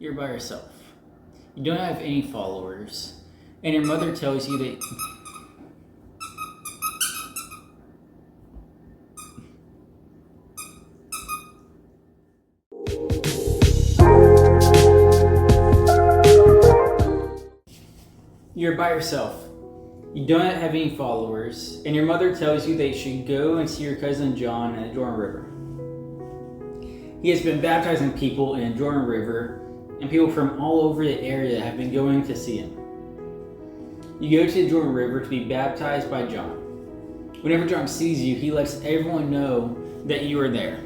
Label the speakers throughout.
Speaker 1: You're by yourself. You don't have any followers, and your mother tells you that you're by yourself. You don't have any followers, and your mother tells you that you should go and see your cousin John at the Jordan River. He has been baptizing people in the Jordan River, and people from all over the area have been going to see him. You go to the Jordan River to be baptized by John. Whenever John sees you, he lets everyone know that you are there.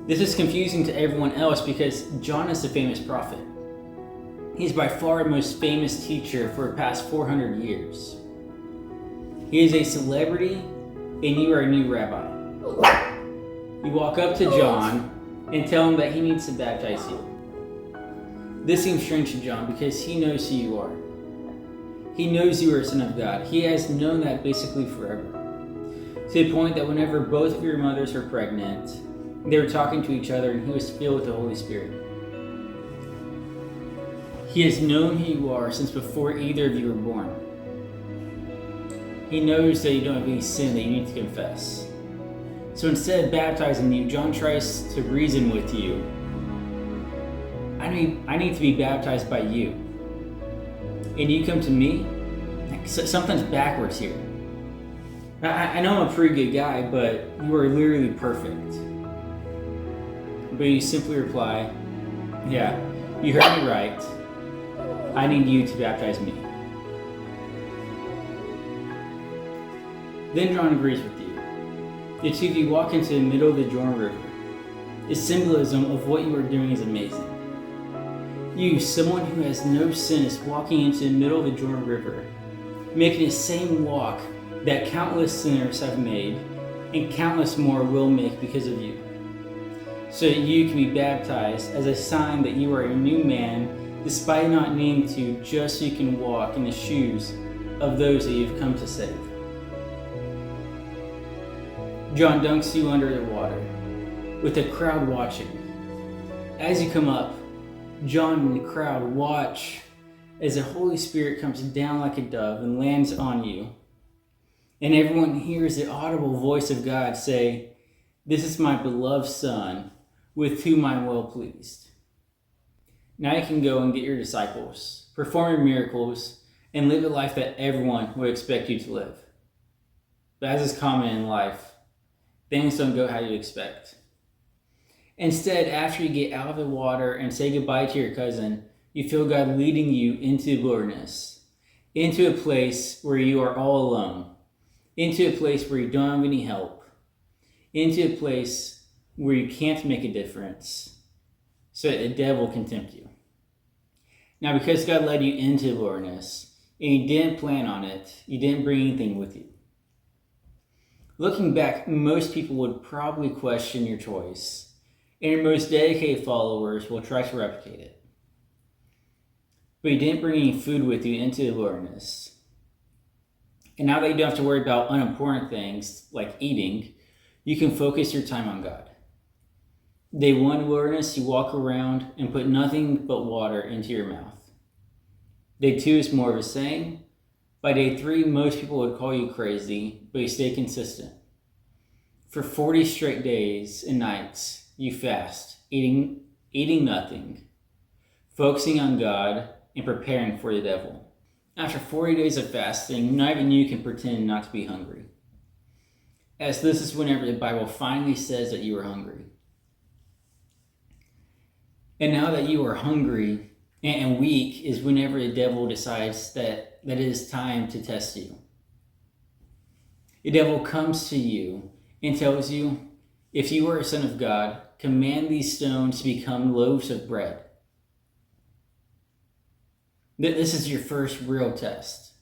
Speaker 1: This is confusing to everyone else because John is a famous prophet. He's by far the most famous teacher for the past 400 years. He is a celebrity, and you are a new rabbi. You walk up to John and tell him that he needs to baptize you. This seems strange to John because he knows who you are. He knows you are a son of God. He has known that basically forever. To the point that whenever both of your mothers were pregnant, they were talking to each other and he was filled with the Holy Spirit. He has known who you are since before either of you were born. He knows that you don't have any sin that you need to confess. So instead of baptizing you, John tries to reason with you. I need to be baptized by you. And you come to me? Something's backwards here. I know I'm a pretty good guy, but you are literally perfect. But you simply reply, yeah, you heard me right. I need you to baptize me. Then John agrees with you. The two of you walk into the middle of the Jordan River. The symbolism of what you are doing is amazing. You, someone who has no sin, is walking into the middle of the Jordan River, making the same walk that countless sinners have made, and countless more will make because of you. So that you can be baptized as a sign that you are a new man, despite not needing to, just so you can walk in the shoes of those that you've come to save. John dunks you under the water, with the crowd watching. As you come up, John and the crowd watch as the Holy Spirit comes down like a dove and lands on you. And everyone hears the audible voice of God say, "This is my beloved Son, with whom I am well pleased." Now you can go and get your disciples, perform your miracles, and live a life that everyone would expect you to live. But as is common in life, things don't go how you expect. Instead, after you get out of the water and say goodbye to your cousin, you feel God leading you into the wilderness, into a place where you are all alone, into a place where you don't have any help, into a place where you can't make a difference, so that the devil can tempt you. Now, because God led you into the wilderness, and you didn't plan on it, you didn't bring anything with you. Looking back, most people would probably question your choice, and your most dedicated followers will try to replicate it. But you didn't bring any food with you into the wilderness. And now that you don't have to worry about unimportant things like eating, you can focus your time on God. Day 1 wilderness, you walk around and put nothing but water into your mouth. Day 2 is more of the same. By day 3, most people would call you crazy, but you stay consistent. For 40 straight days and nights, you fast, eating nothing, focusing on God, and preparing for the devil. After 40 days of fasting, not even you can pretend not to be hungry, as this is whenever the Bible finally says that you are hungry. And now that you are hungry and weak is whenever the devil decides that it is time to test you. The devil comes to you and tells you, if you are a son of God, command these stones to become loaves of bread. This is your first real test.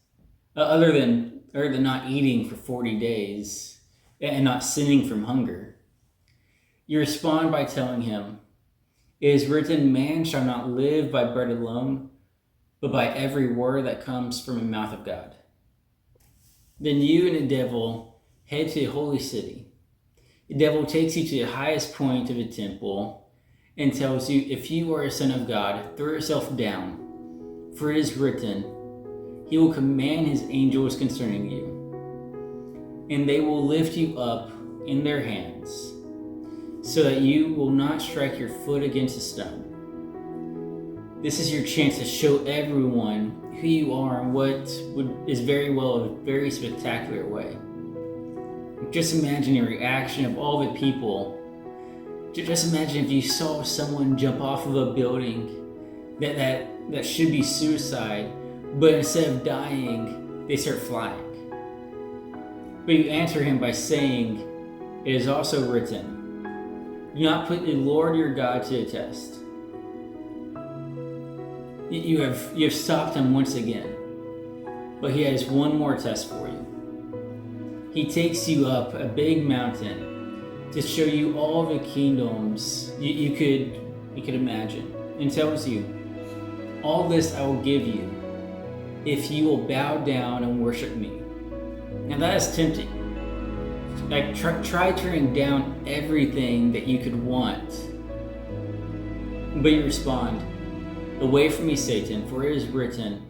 Speaker 1: Other than not eating for 40 days and not sinning from hunger. You respond by telling him, "It is written, man shall not live by bread alone, but by every word that comes from the mouth of God." Then you and the devil head to the holy city. The devil takes you to the highest point of the temple and tells you, if you are a son of God, throw yourself down, for it is written, He will command His angels concerning you, and they will lift you up in their hands, so that you will not strike your foot against a stone. This is your chance to show everyone who you are in what is very well a very spectacular way. Just imagine the reaction of all the people. Just imagine if you saw someone jump off of a building that should be suicide, but instead of dying, they start flying. But you answer him by saying, it is also written, do not put the Lord your God to the test. You have stopped him once again, but he has one more test for you. He takes you up a big mountain to show you all the kingdoms you could imagine, and tells you, all this I will give you if you will bow down and worship me. Now that is tempting. Like try turning down everything that you could want, but you respond, away from me, Satan, for it is written,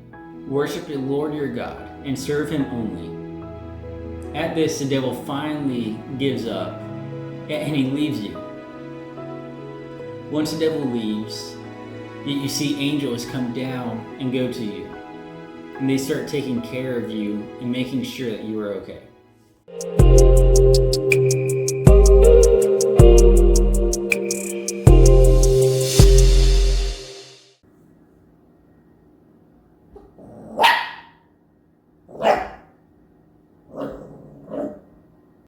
Speaker 1: worship the Lord your God and serve him only. At this, the devil finally gives up and he leaves you. Once the devil leaves, you see angels come down and go to you, and they start taking care of you and making sure that you are okay.